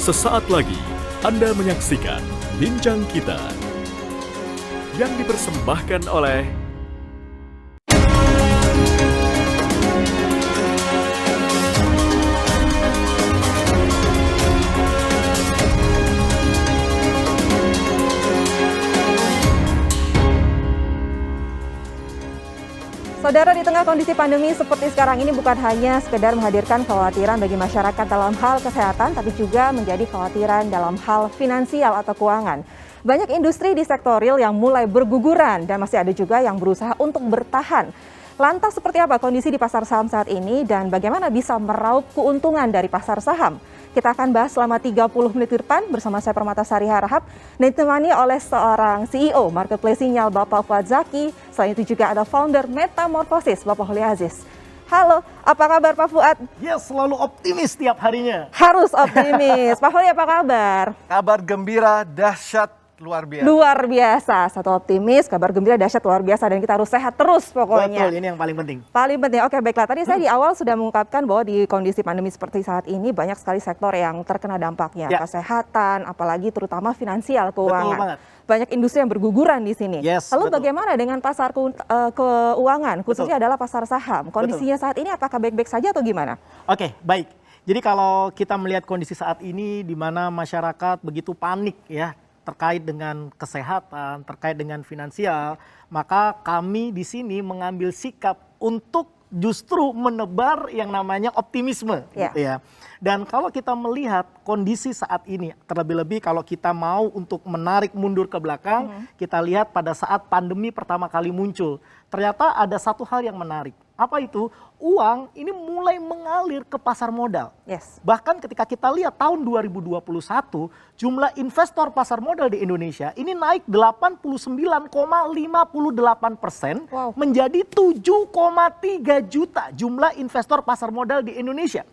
Sesaat lagi Anda menyaksikan Bincang Kita yang dipersembahkan oleh Saudara, di tengah kondisi pandemi seperti sekarang ini bukan hanya sekedar menghadirkan kekhawatiran bagi masyarakat dalam hal kesehatan, tapi juga menjadi kekhawatiran dalam hal finansial atau keuangan. Banyak industri di sektor real yang mulai berguguran dan masih ada juga yang berusaha untuk bertahan. Lantas seperti apa kondisi di pasar saham saat ini dan bagaimana bisa meraup keuntungan dari pasar saham? Kita akan bahas selama 30 menit ke depan bersama saya Permatasari Harahap dan ditemani oleh seorang CEO Marketplace Sinyal Bapak Fuad Zaki. Selain itu juga ada founder Metamorphosis Bapak Holi Aziz. Halo, apa kabar Pak Fuad? Ya, selalu optimis tiap harinya. Harus optimis. Pak Holi apa kabar? Kabar gembira, dahsyat, luar biasa. Luar biasa, satu optimis, kabar gembira, dahsyat, luar biasa, dan kita harus sehat terus pokoknya. Betul, ini yang paling penting. Paling penting, oke baiklah. Tadi saya di awal sudah mengungkapkan bahwa di kondisi pandemi seperti saat ini banyak sekali sektor yang terkena dampaknya. Ya. Kesehatan, apalagi terutama finansial, keuangan. Betul banget. Banyak industri yang berguguran di sini. Yes, Lalu betul. bagaimana dengan pasar keuangan, khususnya adalah pasar saham? Kondisinya saat ini apakah baik-baik saja atau gimana? Oke, baik. Jadi kalau kita melihat kondisi saat ini di mana masyarakat begitu panik ya terkait dengan kesehatan, terkait dengan finansial, maka kami di sini mengambil sikap untuk justru menebar yang namanya optimisme, Ya. gitu ya. Dan kalau kita melihat kondisi saat ini, terlebih-lebih kalau kita mau untuk menarik mundur ke belakang, kita lihat pada saat pandemi pertama kali muncul, ternyata ada satu hal yang menarik. Apa itu? Uang ini mulai mengalir ke pasar modal. Yes. Bahkan ketika kita lihat tahun 2021, jumlah investor pasar modal di Indonesia ini naik 89,58% Wow. menjadi 7,3 juta jumlah investor pasar modal di Indonesia.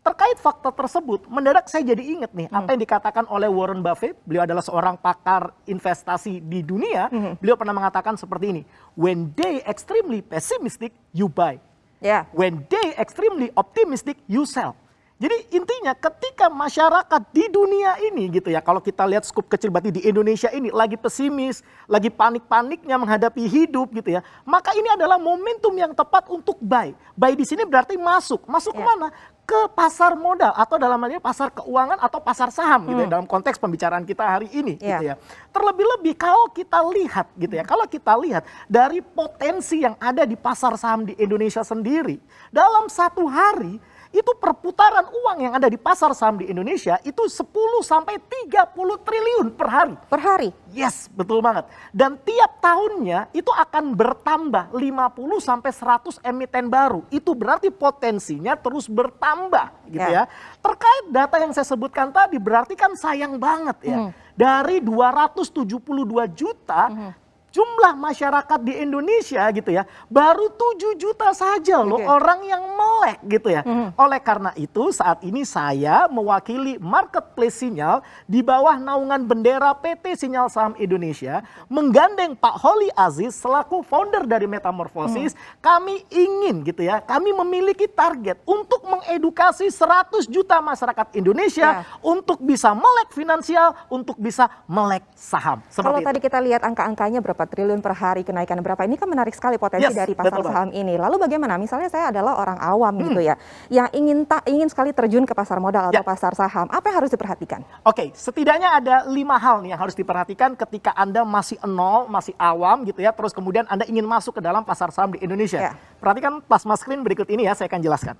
Terkait fakta tersebut, mendadak saya jadi ingat nih apa yang dikatakan oleh Warren Buffett. Beliau adalah seorang pakar investasi di dunia. Beliau pernah mengatakan seperti ini, when they extremely pessimistic, you buy. Ya. When they extremely optimistic, you sell. Jadi intinya ketika masyarakat di dunia ini gitu ya, kalau kita lihat skup kecil berarti di Indonesia ini lagi pesimis, lagi panik-paniknya menghadapi hidup gitu ya, maka ini adalah momentum yang tepat untuk buy. Buy di sini berarti masuk kemana? Ke pasar modal atau dalam hal ini pasar keuangan atau pasar saham gitu ya, dalam konteks pembicaraan kita hari ini gitu ya. Terlebih-lebih kalau kita lihat gitu ya, kalau kita lihat dari potensi yang ada di pasar saham di Indonesia sendiri, dalam satu hari itu perputaran uang yang ada di pasar saham di Indonesia itu 10 sampai 30 triliun per hari. Per hari? Yes, betul banget. Dan tiap tahunnya itu akan bertambah 50 sampai 100 emiten baru. Itu berarti potensinya terus bertambah gitu ya. Terkait data yang saya sebutkan tadi berarti kan sayang banget ya. Dari 272 juta jumlah masyarakat di Indonesia gitu ya, baru 7 juta saja loh orang yang melek gitu ya. Oleh karena itu saat ini saya mewakili Marketplace Sinyal di bawah naungan bendera PT Sinyal Saham Indonesia, menggandeng Pak Holi Aziz selaku founder dari Metamorphosis. Kami ingin gitu ya, kami memiliki target untuk mengedukasi 100 juta masyarakat Indonesia untuk bisa melek finansial, untuk bisa melek saham. Kalau Seperti tadi kita lihat angka-angkanya berapa triliun per hari, kenaikan berapa, ini kan menarik sekali potensi dari pasar betul saham ini. Lalu bagaimana? Misalnya saya adalah orang awam gitu ya, yang ingin sekali terjun ke pasar modal atau pasar saham, apa yang harus diperhatikan? Oke, setidaknya ada 5 hal nih yang harus diperhatikan ketika Anda masih nol, masih awam gitu ya, terus kemudian Anda ingin masuk ke dalam pasar saham di Indonesia. Perhatikan plasma screen berikut ini ya, saya akan jelaskan.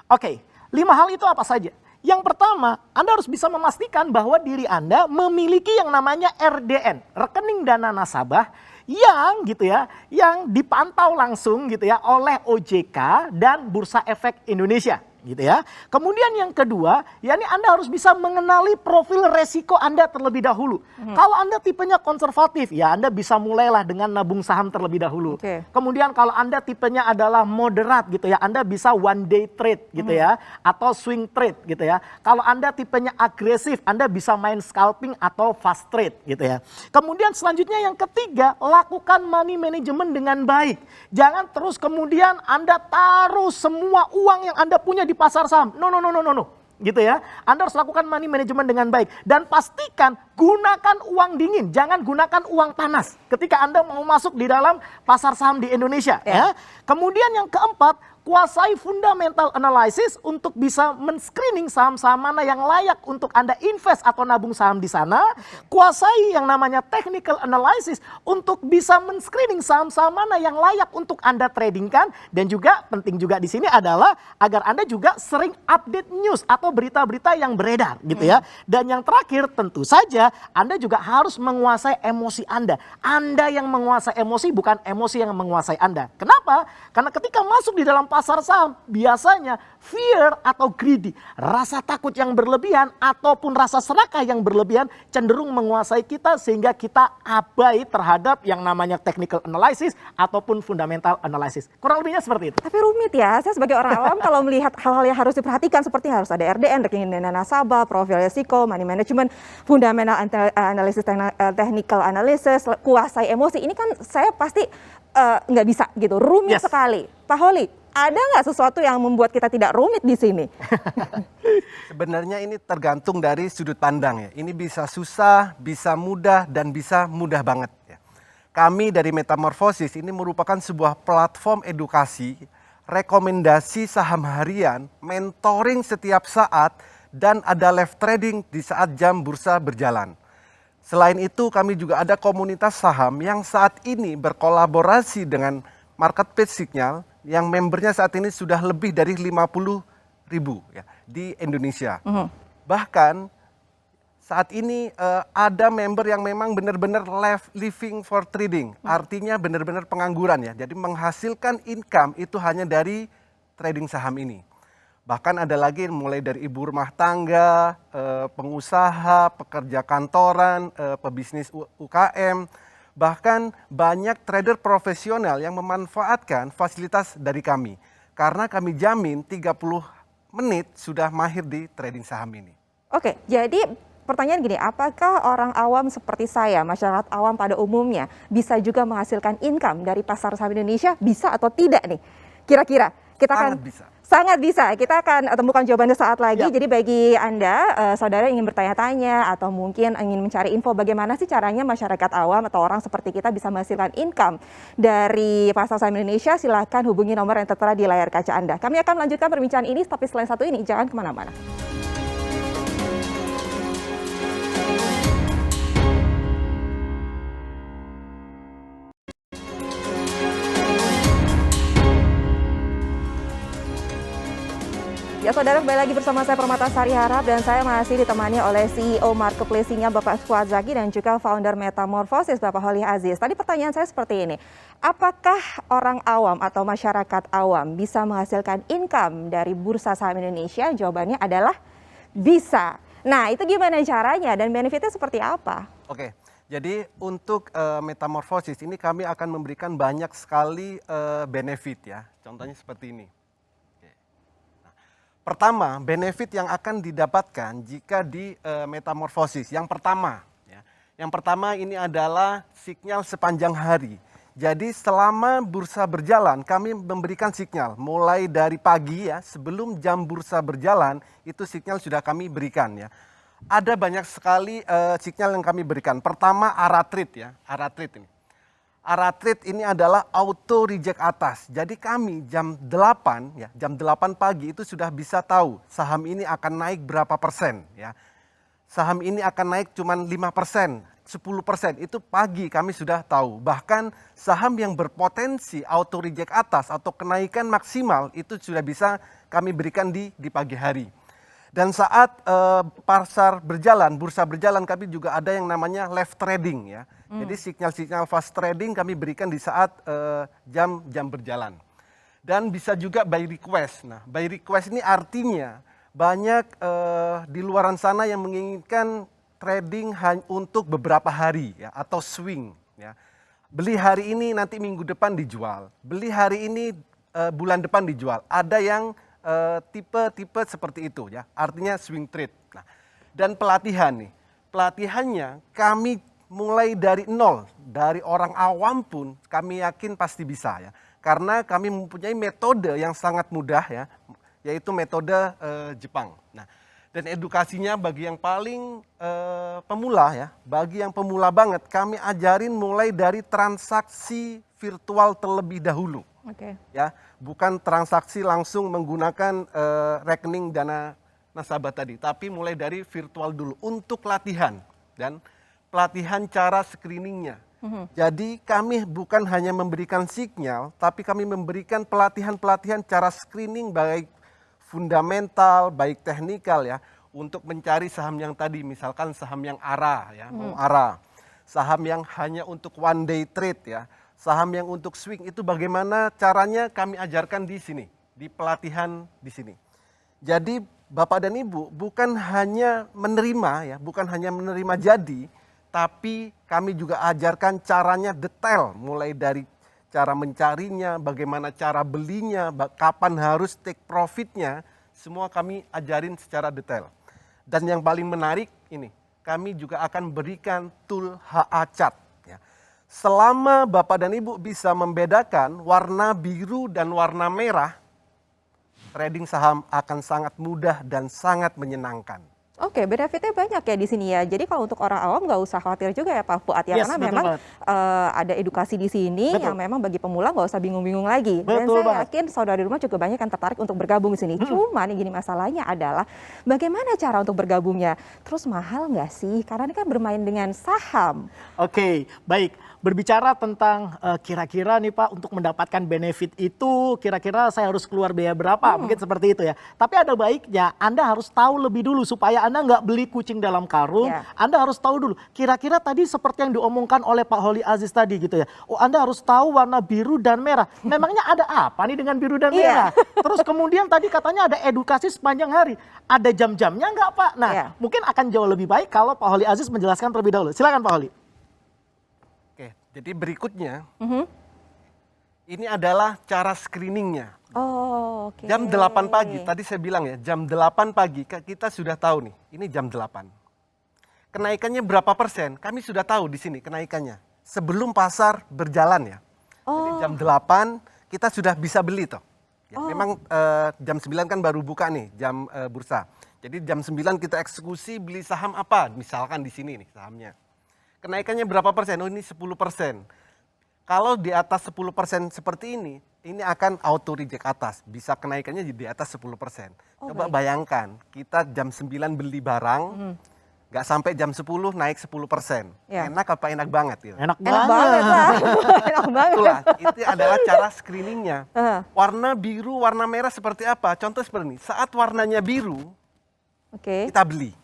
Oke, 5 hal itu apa saja? Yang pertama, Anda harus bisa memastikan bahwa diri Anda memiliki yang namanya RDN, rekening dana nasabah, yang gitu ya, yang dipantau langsung gitu ya oleh OJK dan Bursa Efek Indonesia. Gitu ya. Kemudian yang kedua, yakni Anda harus bisa mengenali profil resiko Anda terlebih dahulu. Kalau Anda tipenya konservatif, ya Anda bisa mulailah dengan nabung saham terlebih dahulu. Kemudian kalau Anda tipenya adalah moderat gitu ya, Anda bisa one day trade gitu ya, atau swing trade gitu ya. Kalau Anda tipenya agresif, Anda bisa main scalping atau fast trade gitu ya. Kemudian selanjutnya yang ketiga, lakukan money management dengan baik. Jangan terus kemudian Anda taruh semua uang yang Anda punya di di pasar saham. No. Gitu ya. Anda harus lakukan money management dengan baik. Dan pastikan gunakan uang dingin. Jangan gunakan uang panas ketika Anda mau masuk di dalam pasar saham di Indonesia. Ya. Kemudian yang keempat, kuasai fundamental analysis untuk bisa men-screening saham-saham mana yang layak untuk Anda invest atau nabung saham di sana. Kuasai yang namanya technical analysis untuk bisa men-screening saham-saham mana yang layak untuk Anda tradingkan. Dan juga penting juga di sini adalah agar Anda juga sering update news atau berita-berita yang beredar gitu ya. Dan yang terakhir tentu saja Anda juga harus menguasai emosi Anda. Anda yang menguasai emosi, bukan emosi yang menguasai Anda. Kenapa? Karena ketika masuk di dalam pasar saham, biasanya fear atau greedy, rasa takut yang berlebihan ataupun rasa serakah yang berlebihan cenderung menguasai kita sehingga kita abai terhadap yang namanya technical analysis ataupun fundamental analysis. Kurang lebihnya seperti itu. Tapi rumit ya, saya sebagai orang awam kalau melihat hal-hal yang harus diperhatikan seperti harus ada RDN, rekening dana nasabah, profil risiko, money management, fundamental analysis, technical analysis, kuasai emosi, ini kan saya pasti nggak bisa gitu, rumit sekali. Pak Holi, ada nggak sesuatu yang membuat kita tidak rumit di sini? Sebenarnya ini tergantung dari sudut pandang ya. Ini bisa susah, bisa mudah, dan bisa mudah banget ya. Kami dari Metamorphosis ini merupakan sebuah platform edukasi, rekomendasi saham harian, mentoring setiap saat, dan ada live trading di saat jam bursa berjalan. Selain itu kami juga ada komunitas saham yang saat ini berkolaborasi dengan Marketplace Signal yang membernya saat ini sudah lebih dari 50.000 ya di Indonesia. Bahkan saat ini ada member yang memang benar-benar living for trading, artinya benar-benar pengangguran ya. Jadi menghasilkan income itu hanya dari trading saham ini. Bahkan ada lagi mulai dari ibu rumah tangga, pengusaha, pekerja kantoran, pebisnis UKM, bahkan banyak trader profesional yang memanfaatkan fasilitas dari kami. Karena kami jamin 30 menit sudah mahir di trading saham ini. Oke, jadi pertanyaan gini, apakah orang awam seperti saya, masyarakat awam pada umumnya, bisa juga menghasilkan income dari pasar saham Indonesia? Bisa atau tidak nih? Kira-kira kita akan sangat bisa. Kita akan temukan jawabannya saat lagi. Jadi bagi Anda, saudara ingin bertanya-tanya atau mungkin ingin mencari info bagaimana sih caranya masyarakat awam atau orang seperti kita bisa menghasilkan income dari pasar saham Indonesia, silakan hubungi nomor yang tertera di layar kaca Anda. Kami akan melanjutkan perbincangan ini, tapi selain satu ini, jangan kemana-mana. Ya saudara, kembali lagi bersama saya Permata Sari Harap dan saya masih ditemani oleh CEO Marketplace Signal Bapak Fuad Zaki dan juga founder Metamorphosis Bapak Holi Aziz. Tadi pertanyaan saya seperti ini, apakah orang awam atau masyarakat awam bisa menghasilkan income dari bursa saham Indonesia? Jawabannya adalah bisa. Nah itu gimana caranya dan benefitnya seperti apa? Oke, jadi untuk Metamorphosis ini kami akan memberikan banyak sekali benefit ya. Contohnya seperti ini. Pertama, benefit yang akan didapatkan jika di Metamorphosis. Yang pertama ini adalah sinyal sepanjang hari. Jadi selama bursa berjalan kami memberikan sinyal mulai dari pagi ya, sebelum jam bursa berjalan itu sinyal sudah kami berikan ya. Ada banyak sekali sinyal yang kami berikan. Pertama Aratrade ya, Aratrade ini. Aratrade ini adalah auto reject atas. Jadi kami jam 8 ya, jam 8 pagi itu sudah bisa tahu saham ini akan naik berapa persen ya. Saham ini akan naik cuma 5%, 10%, itu pagi kami sudah tahu. Bahkan saham yang berpotensi auto reject atas atau kenaikan maksimal itu sudah bisa kami berikan di pagi hari. Dan saat pasar berjalan, bursa berjalan, kami juga ada yang namanya live trading ya. Jadi sinyal-sinyal fast trading kami berikan di saat jam berjalan. Dan bisa juga by request. Nah, by request ini artinya banyak di luaran sana yang menginginkan trading untuk beberapa hari ya, atau swing ya. Beli hari ini nanti minggu depan dijual. Beli hari ini bulan depan dijual. Ada yang tipe-tipe seperti itu ya, artinya swing trade. Nah, dan pelatihan nih, pelatihannya kami mulai dari nol, dari orang awam pun kami yakin pasti bisa ya, karena kami mempunyai metode yang sangat mudah ya. yaitu metode Jepang. Nah, dan edukasinya bagi yang paling pemula ya, bagi yang pemula banget, kami ajarin mulai dari transaksi virtual terlebih dahulu. Oke. Ya, bukan transaksi langsung menggunakan rekening dana nasabah tadi, tapi mulai dari virtual dulu untuk latihan dan pelatihan cara screeningnya. Jadi kami bukan hanya memberikan sinyal, tapi kami memberikan pelatihan-pelatihan cara screening baik fundamental, baik teknikal ya, untuk mencari saham yang tadi, misalkan saham yang ARA ya, mau ARA, saham yang hanya untuk one day trade ya, saham yang untuk swing itu bagaimana caranya kami ajarkan di sini, di pelatihan di sini. Jadi Bapak dan Ibu bukan hanya menerima ya, bukan hanya menerima jadi, tapi kami juga ajarkan caranya detail, mulai dari cara mencarinya, bagaimana cara belinya, kapan harus take profitnya, semua kami ajarin secara detail. Dan yang paling menarik ini, kami juga akan berikan tool HA Chart. Ya. Selama Bapak dan Ibu bisa membedakan warna biru dan warna merah, trading saham akan sangat mudah dan sangat menyenangkan. Oke, benefitnya banyak ya di sini ya. Jadi kalau untuk orang awam nggak usah khawatir juga ya Pak Fuad ya, Yes, karena betul memang banget. ada edukasi di sini Betul. yang memang bagi pemula nggak usah bingung-bingung lagi. Dan Betul saya banget. yakin saudara di rumah juga banyak yang tertarik untuk bergabung di sini. Cuman yang gini masalahnya adalah bagaimana cara untuk bergabungnya? Terus mahal nggak sih? Karena ini kan bermain dengan saham. Oke, baik. Berbicara tentang kira-kira nih Pak, untuk mendapatkan benefit itu kira-kira saya harus keluar biaya berapa, mungkin seperti itu ya. Tapi ada baiknya Anda harus tahu lebih dulu supaya Anda nggak beli kucing dalam karung. Ya. Anda harus tahu dulu, kira-kira tadi seperti yang diomongkan oleh Pak Holly Aziz tadi gitu ya. Oh, Anda harus tahu warna biru dan merah. Memangnya ada apa nih dengan biru dan merah? Terus kemudian tadi katanya ada edukasi sepanjang hari. Ada jam-jamnya nggak Pak? Nah, Iya. mungkin akan jauh lebih baik kalau Pak Holly Aziz menjelaskan terlebih dahulu. Silakan Pak Holly. Oke, jadi berikutnya, ini adalah cara screeningnya. Oh, oke. Jam 8 pagi, tadi saya bilang ya, jam 8 pagi kita sudah tahu nih, ini jam 8. Kenaikannya berapa persen? Kami sudah tahu di sini kenaikannya. Sebelum pasar berjalan ya. Jadi jam 8 kita sudah bisa beli toh. Ya, memang jam 9 kan baru buka nih, jam bursa. Jadi jam 9 kita eksekusi beli saham apa? Misalkan di sini nih sahamnya. Kenaikannya berapa persen? Oh ini 10%. Kalau di atas 10% seperti ini akan auto reject atas. Bisa kenaikannya di atas 10%. Coba bayangkan, kita jam 9 beli barang, nggak sampai jam 10 naik 10%. Ya. Enak apa enak banget? Gitu. Enak Enak banget lah. Enak banget. Itulah, itu adalah cara screeningnya. Heeh. Warna biru, warna merah seperti apa? Contoh seperti ini, saat warnanya biru, Oke. kita beli.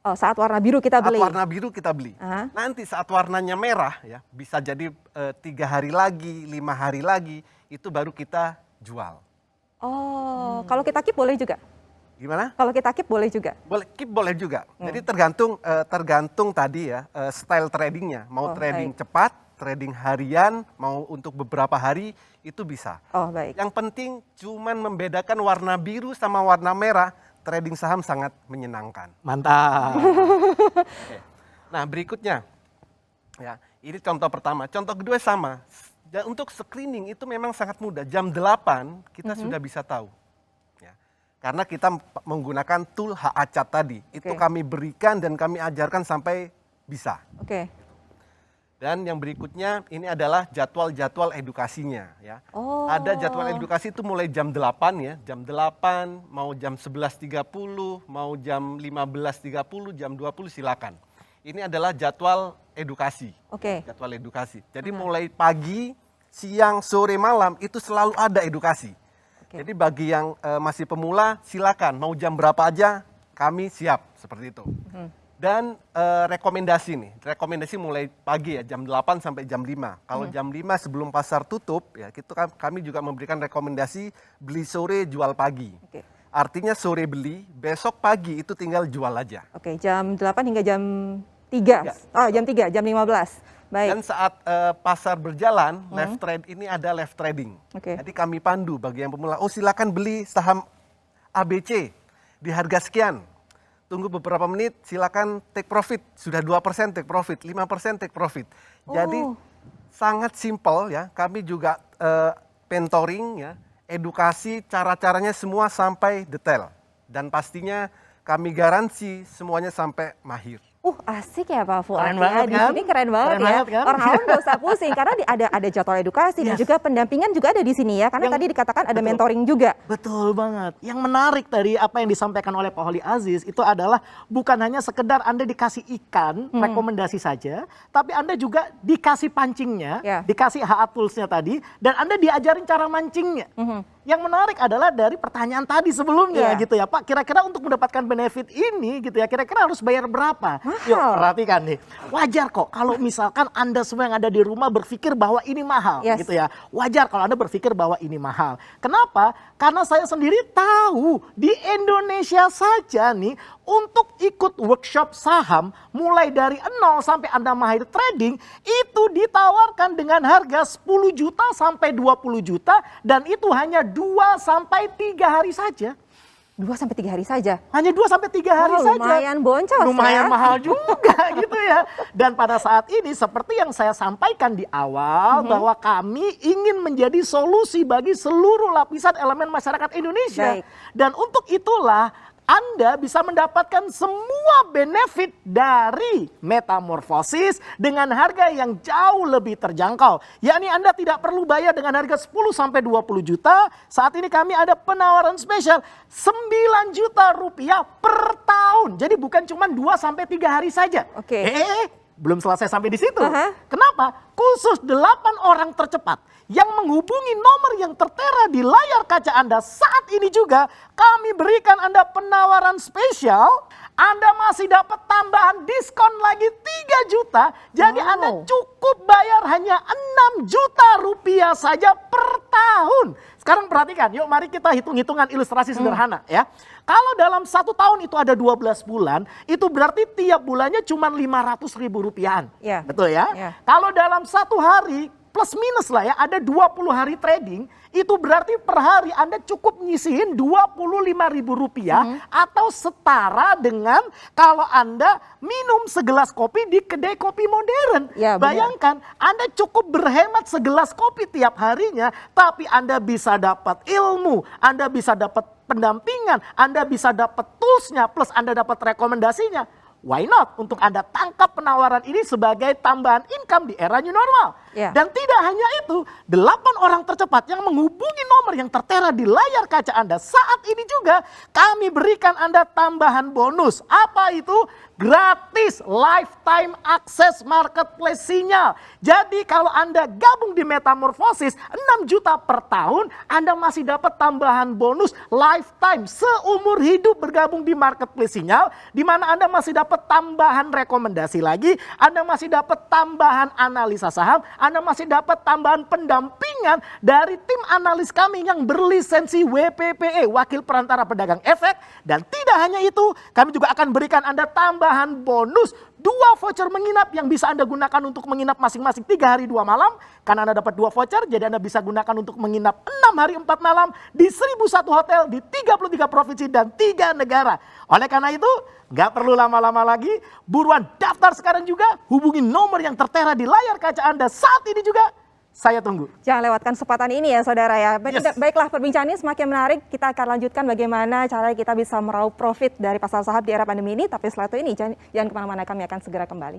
Oh, saat warna biru kita Saat beli. warna biru kita beli. Aha. Nanti saat warnanya merah ya, bisa jadi 3 hari lagi, 5 hari lagi, itu baru kita jual. Oh, kalau kita keep boleh juga? Gimana? Kalau kita keep boleh juga? Boleh, keep boleh juga. Jadi tergantung tadi ya, style tradingnya. Mau Oh, trading baik. cepat, trading harian, mau untuk beberapa hari, itu bisa. Oh, baik. Yang penting cuman membedakan warna biru sama warna merah, trading saham sangat menyenangkan. Mantap. Oke. Nah berikutnya, ya ini contoh pertama. Contoh kedua sama. Dan untuk screening itu memang sangat mudah. Jam 8 kita sudah bisa tahu. Ya. Karena kita menggunakan tool HA Chart tadi. Itu Oke. kami berikan dan kami ajarkan sampai bisa. Oke. Dan yang berikutnya ini adalah jadwal-jadwal edukasinya ya. Oh. Ada jadwal edukasi itu mulai jam 8 ya, jam 8, mau jam 11.30, mau jam 15.30, jam 20 silakan. Ini adalah jadwal edukasi. Oke. Jadwal edukasi. Jadi mulai pagi, siang, sore, malam itu selalu ada edukasi. Oke. Jadi bagi yang masih pemula silakan mau jam berapa aja kami siap seperti itu. Dan rekomendasi nih, rekomendasi mulai pagi ya jam 8 sampai jam 5. Kalau jam 5 sebelum pasar tutup ya kami juga memberikan rekomendasi beli sore jual pagi. Oke. Artinya sore beli, besok pagi itu tinggal jual aja. Oke, jam 8 hingga jam 3. Ya. Oh, jam 3, jam 15. Baik. Dan saat pasar berjalan, left trade ini ada left trading. Oke. Jadi kami pandu bagi yang pemula, oh silakan beli saham ABC di harga sekian. Tunggu beberapa menit, silakan take profit. Sudah 2% take profit, 5% take profit. Jadi Oh. sangat simpel ya. Kami juga mentoring ya, edukasi cara-caranya semua sampai detail. Dan pastinya kami garansi semuanya sampai mahir. Asik ya Pak Fuad. Keren banget Di kan? sini keren banget Keren ya. banget kan? Orang awam nggak usah pusing karena ada jadwal edukasi dan Yes. juga pendampingan juga ada di sini ya. Karena Yang- tadi dikatakan ada betul. mentoring juga. Betul banget. Yang menarik dari apa yang disampaikan oleh Pak Holly Aziz itu adalah bukan hanya sekedar Anda dikasih ikan, rekomendasi saja, tapi Anda juga dikasih pancingnya, Ya. dikasih HA Tools-nya tadi, dan Anda diajarin cara mancingnya. Yang menarik adalah dari pertanyaan tadi sebelumnya Iya. gitu ya Pak, kira-kira untuk mendapatkan benefit ini gitu ya, kira-kira harus bayar berapa? Mahal. Yuk perhatikan nih, wajar kok kalau misalkan Anda semua yang ada di rumah berpikir bahwa ini mahal Yes. gitu ya. Wajar kalau Anda berpikir bahwa ini mahal. Kenapa? Karena saya sendiri tahu di Indonesia saja nih untuk ikut workshop saham mulai dari 0 sampai Anda mahir trading itu ditawarkan dengan harga 10 juta sampai 20 juta dan itu hanya 2 sampai 3 hari saja. 2-3 hari saja. Hanya 2 sampai 3 hari Wow, saja. lumayan boncos Lumayan ya. mahal juga gitu ya. Dan pada saat ini seperti yang saya sampaikan di awal bahwa kami ingin menjadi solusi bagi seluruh lapisan elemen masyarakat Indonesia. Baik. Dan untuk itulah Anda bisa mendapatkan semua benefit dari metamorfosis dengan harga yang jauh lebih terjangkau. Yakni Anda tidak perlu bayar dengan harga 10 sampai 20 juta. Saat ini kami ada penawaran spesial 9 juta rupiah per tahun. Jadi bukan cuma 2 sampai 3 hari saja. Oke. Belum selesai sampai di situ. Aha. Kenapa? Khusus 8 orang tercepat yang menghubungi nomor yang tertera di layar kaca Anda saat ini juga kami berikan Anda penawaran spesial. Anda masih dapat tambahan diskon lagi 3 juta. Jadi Wow. Anda cukup bayar hanya 6 juta rupiah saja per tahun. Sekarang perhatikan, yuk mari kita hitung-hitungan ilustrasi sederhana ya. Kalau dalam 1 tahun itu ada 12 bulan, itu berarti tiap bulannya cuma 500 ribu rupiahan. Ya. Betul ya? Ya. Kalau dalam 1 hari, plus minus lah ya, ada 20 hari trading, itu berarti per hari Anda cukup nyisihin 25 ribu rupiah atau setara dengan kalau Anda minum segelas kopi di kedai kopi modern. Ya, benar. Bayangkan Anda cukup berhemat segelas kopi tiap harinya, tapi Anda bisa dapat ilmu, Anda bisa dapat pendampingan, Anda bisa dapat toolsnya, plus Anda dapat rekomendasinya. Why not untuk Anda tangkap penawaran ini sebagai tambahan income di era new normal. Ya. Dan tidak hanya itu, 8 orang tercepat yang menghubungi nomor yang tertera di layar kaca Anda saat ini juga kami berikan Anda tambahan bonus. Apa itu? Gratis lifetime access marketplace sinyal. Jadi kalau Anda gabung di Metamorfosis 6 juta per tahun, Anda masih dapat tambahan bonus lifetime seumur hidup bergabung di marketplace sinyal, di mana Anda masih dapat tambahan rekomendasi lagi, Anda masih dapat tambahan analisa saham, Anda masih dapat tambahan pendampingan dari tim analis kami yang berlisensi WPPE, Wakil Perantara Pedagang Efek. Dan tidak hanya itu, kami juga akan berikan Anda tambahan bonus 2 voucher menginap yang bisa Anda gunakan untuk menginap masing-masing 3 hari 2 malam. Karena Anda dapat 2 voucher, jadi Anda bisa gunakan untuk menginap 6 hari 4 malam di 1001 hotel di 33 provinsi dan 3 negara. Oleh karena itu, gak perlu lama-lama lagi, buruan daftar sekarang juga, hubungi nomor yang tertera di layar kaca Anda saat ini juga. Saya tunggu. Jangan lewatkan kesempatan ini ya saudara ya. Yes. Baiklah, perbincangan ini semakin menarik. Kita akan lanjutkan bagaimana cara kita bisa meraup profit dari pasar saham di era pandemi ini. Tapi setelah itu ini jangan kemana-mana, kami akan segera kembali.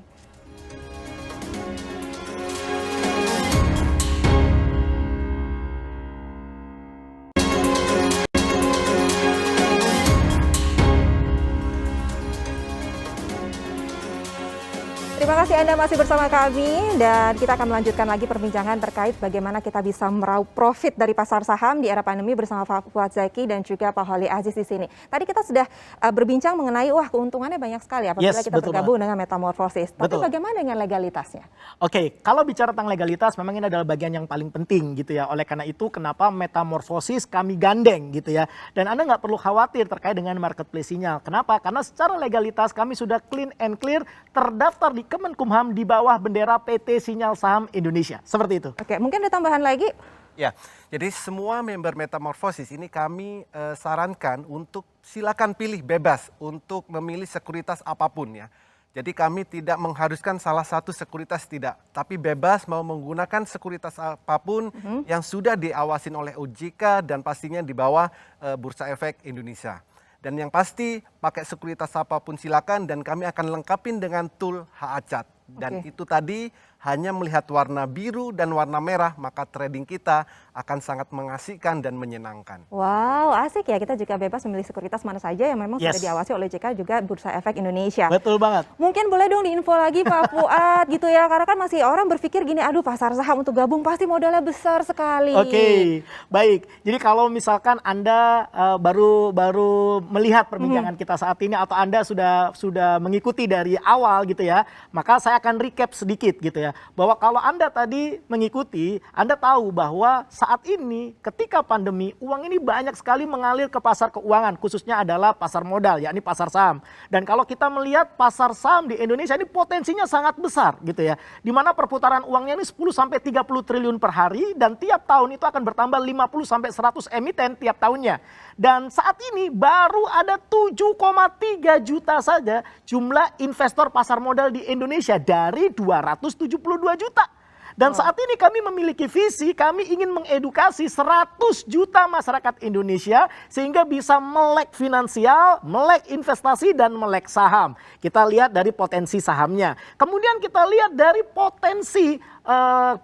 Terima kasih Anda masih bersama kami dan kita akan melanjutkan lagi perbincangan terkait bagaimana kita bisa meraup profit dari pasar saham di era pandemi bersama Pak Fuad Zaki dan juga Pak Holly Aziz di sini. Tadi kita sudah berbincang mengenai keuntungannya banyak sekali apabila Yes, kita betul bergabung dengan Metamorfosis. Tapi Betul. bagaimana dengan legalitasnya? Oke, kalau bicara tentang legalitas memang ini adalah bagian yang paling penting gitu ya. Oleh karena itu kenapa Metamorfosis kami gandeng gitu ya. Dan Anda nggak perlu khawatir terkait dengan marketplace sinyal. Kenapa? Karena secara legalitas kami sudah clean and clear terdaftar di Kemenkumham di bawah bendera PT Sinyal Saham Indonesia. Seperti itu. Oke, mungkin ada tambahan lagi? Ya, jadi semua member Metamorfosis ini kami sarankan untuk silakan pilih bebas untuk memilih sekuritas apapun ya. Jadi kami tidak mengharuskan salah satu sekuritas tidak, tapi bebas mau menggunakan sekuritas apapun yang sudah diawasin oleh OJK dan pastinya di bawah Bursa Efek Indonesia. Dan yang pasti pakai sekuritas apapun silakan dan kami akan lengkapin dengan tool HACAT. Dan itu tadi hanya melihat warna biru dan warna merah, maka trading kita akan sangat mengasihkan dan menyenangkan. Wow, asik ya. Kita juga bebas memilih sekuritas mana saja yang memang sudah diawasi oleh OJK juga Bursa Efek Indonesia. Betul banget. Mungkin boleh dong diinfo lagi Pak Fuad gitu ya. Karena kan masih orang berpikir gini, aduh pasar saham untuk gabung pasti modalnya besar sekali. Oke, baik. Jadi kalau misalkan Anda baru melihat perbincangan kita saat ini atau Anda sudah mengikuti dari awal gitu ya, maka saya akan recap sedikit gitu ya. Bahwa kalau Anda tadi mengikuti, Anda tahu bahwa saat ini ketika pandemi uang ini banyak sekali mengalir ke pasar keuangan, khususnya adalah pasar modal, yakni pasar saham. Dan kalau kita melihat pasar saham di Indonesia ini potensinya sangat besar gitu ya. Di mana perputaran uangnya ini 10 sampai 30 triliun per hari dan tiap tahun itu akan bertambah 50 sampai 100 emiten tiap tahunnya. Dan saat ini baru ada 7,3 juta saja jumlah investor pasar modal di Indonesia dari 272 juta. Dan saat ini kami memiliki visi, kami ingin mengedukasi 100 juta masyarakat Indonesia sehingga bisa melek finansial, melek investasi, dan melek saham. Kita lihat dari potensi sahamnya. Kemudian kita lihat dari potensi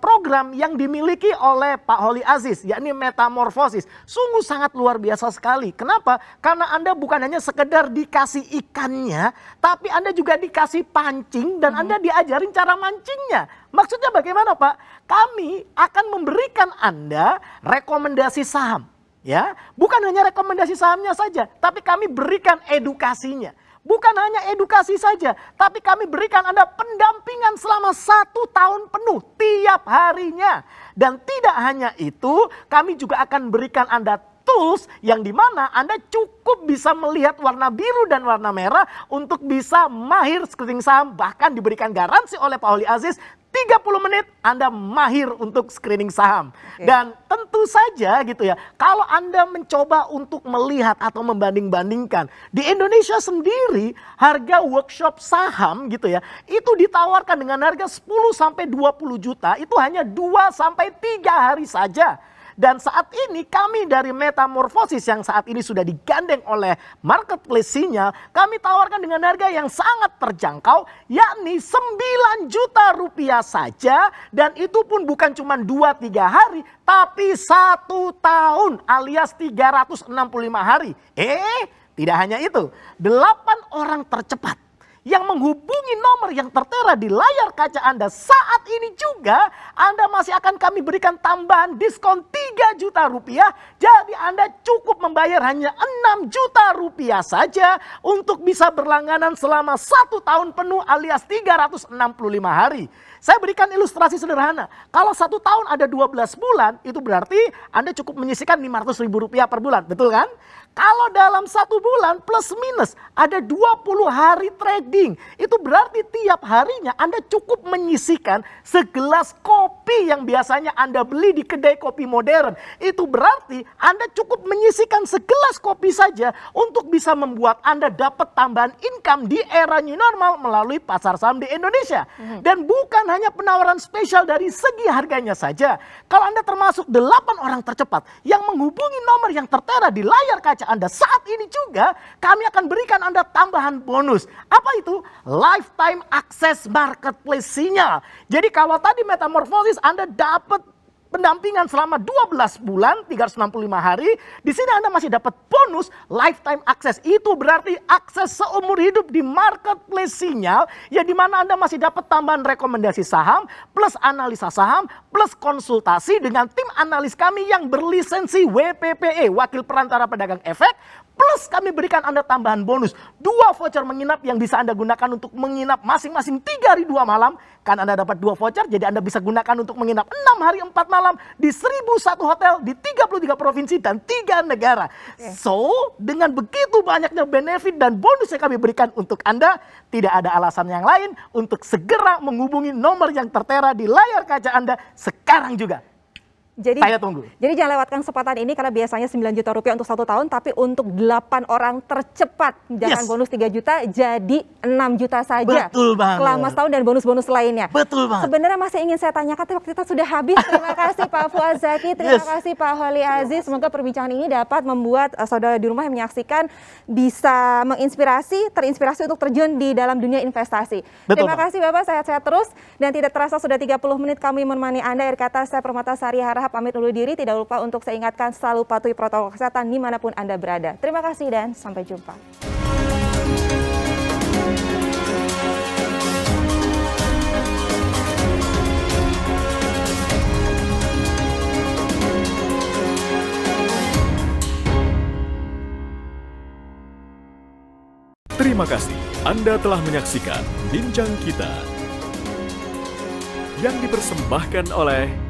program yang dimiliki oleh Pak Holly Aziz, yakni metamorfosis. Sungguh sangat luar biasa sekali. Kenapa? Karena Anda bukan hanya sekedar dikasih ikannya, tapi Anda juga dikasih pancing dan Anda diajarin cara mancingnya. Maksudnya bagaimana Pak? Kami akan memberikan Anda rekomendasi saham. Ya, bukan hanya rekomendasi sahamnya saja, tapi kami berikan edukasinya. Bukan hanya edukasi saja, tapi kami berikan Anda pendampingan selama 1 tahun penuh tiap harinya. Dan tidak hanya itu, kami juga akan berikan Anda tools yang dimana Anda cukup bisa melihat warna biru dan warna merah untuk bisa mahir screening saham. Bahkan diberikan garansi oleh Pak Holly Aziz, 30 menit Anda mahir untuk screening saham. Dan tentu saja gitu ya, kalau Anda mencoba untuk melihat atau membanding-bandingkan, di Indonesia sendiri harga workshop saham gitu ya, itu ditawarkan dengan harga 10 sampai 20 juta, itu hanya 2 sampai 3 hari saja. Dan saat ini kami dari Metamorfosis yang saat ini sudah digandeng oleh marketplace Sinyal, kami tawarkan dengan harga yang sangat terjangkau, yakni 9 juta rupiah saja. Dan itu pun bukan cuma 2-3 hari, tapi 1 tahun alias 365 hari. Tidak hanya itu, 8 orang tercepat yang menghubungi nomor yang tertera di layar kaca Anda saat ini juga, Anda masih akan kami berikan tambahan diskon 3 juta rupiah. Jadi Anda cukup membayar hanya 6 juta rupiah saja untuk bisa berlangganan selama 1 tahun penuh alias 365 hari. Saya berikan ilustrasi sederhana. Kalau 1 tahun ada 12 bulan, itu berarti Anda cukup menyisihkan 500 ribu rupiah per bulan, betul kan? Kalau dalam 1 bulan plus minus ada 20 hari trading, itu berarti tiap harinya Anda cukup menyisihkan segelas kopi yang biasanya Anda beli di kedai kopi modern. Itu berarti Anda cukup menyisihkan segelas kopi saja untuk bisa membuat Anda dapat tambahan income di era new normal melalui pasar saham di Indonesia. Dan bukan hanya penawaran spesial dari segi harganya saja. Kalau Anda termasuk 8 orang tercepat yang menghubungi nomor yang tertera di layar kaca Anda saat ini juga, kami akan berikan Anda tambahan bonus. Apa itu? Lifetime access marketplace Sinyal. Jadi kalau tadi Metamorfosis Anda dapat pendampingan selama 12 bulan, 365 hari. Di sini Anda masih dapat bonus lifetime access. Itu berarti akses seumur hidup di marketplace Sinyal, ya di mana Anda masih dapat tambahan rekomendasi saham, plus analisa saham, plus konsultasi dengan tim analis kami yang berlisensi WPPE, Wakil Perantara Pedagang Efek. Plus kami berikan Anda tambahan bonus 2 voucher menginap yang bisa Anda gunakan untuk menginap masing-masing 3 hari 2 malam. Kan Anda dapat 2 voucher, jadi Anda bisa gunakan untuk menginap 6 hari 4 malam di 1001 hotel di 33 provinsi dan 3 negara. So, dengan begitu banyaknya benefit dan bonus yang kami berikan untuk Anda, tidak ada alasan yang lain untuk segera menghubungi nomor yang tertera di layar kaca Anda sekarang juga. Saya tunggu. Jadi jangan lewatkan kesempatan ini karena biasanya 9 juta rupiah untuk 1 tahun, tapi untuk 8 orang tercepat jangan bonus 3 juta jadi 6 juta saja. Betul banget. Selama setahun dan bonus-bonus lainnya. Betul banget. Sebenarnya masih ingin saya tanyakan, tapi waktu kita sudah habis. Terima kasih Pak Fuad Zaki, terima kasih Pak Holly Aziz. Semoga perbincangan ini dapat membuat saudara di rumah yang menyaksikan bisa menginspirasi, terinspirasi untuk terjun di dalam dunia investasi. Terima kasih Bapak, sehat-sehat terus. Dan tidak terasa sudah 30 menit kami menemani Anda. Akhir kata saya Permatasari Harahap pamit undur diri. Tidak lupa untuk saya ingatkan selalu patuhi protokol kesehatan dimanapun Anda berada. Terima kasih dan sampai jumpa. Terima kasih Anda telah menyaksikan Bincang Kita yang dipersembahkan oleh